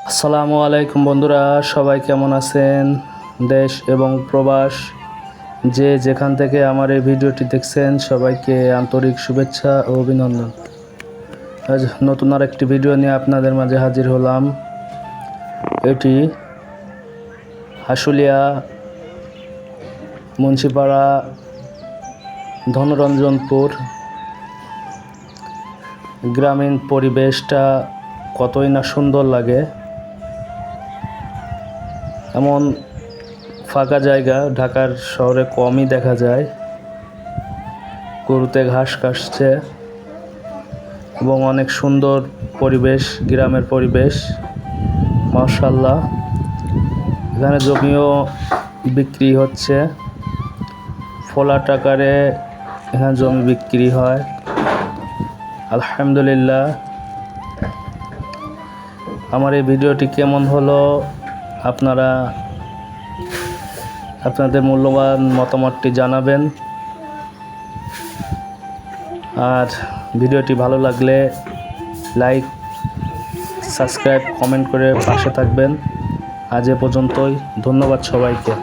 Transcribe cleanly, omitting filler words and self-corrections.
আসসালামু আলাইকুম বন্ধুরা, সবাই কেমন আছেন? দেশ এবং প্রবাস যে যেখান থেকে আমার এই ভিডিওটি দেখছেন সবাইকে আন্তরিক শুভেচ্ছা ও অভিনন্দন। আজ নতুন আরেকটি ভিডিও নিয়ে আপনাদের মাঝে হাজির হলাম। এটি আশুলিয়া মুন্সিপাড়া ধনরঞ্জনপুর গ্রামীণ পরিবেশটা কতই না সুন্দর লাগে। এমন ফাঁকা জায়গা ঢাকার শহরে কমই দেখা যায়। গরুতে ঘাস কাটছে এবং অনেক সুন্দর পরিবেশ, গ্রামের পরিবেশ মাশাআল্লাহ। এখানে জমিও বিক্রি হচ্ছে, ফ্ল্যাট আকারে এখানে জমি বিক্রি হয়। আলহামদুলিল্লাহ। আমার এই ভিডিওটি কেমন হলো আপনারা আপনাদের মূল্যবান মতামতটি জানাবেন। আর ভিডিওটি ভালো লাগলে লাইক, সাবস্ক্রাইব, কমেন্ট করে পাশে থাকবেন। আজ এ পর্যন্তই। ধন্যবাদ সবাইকে।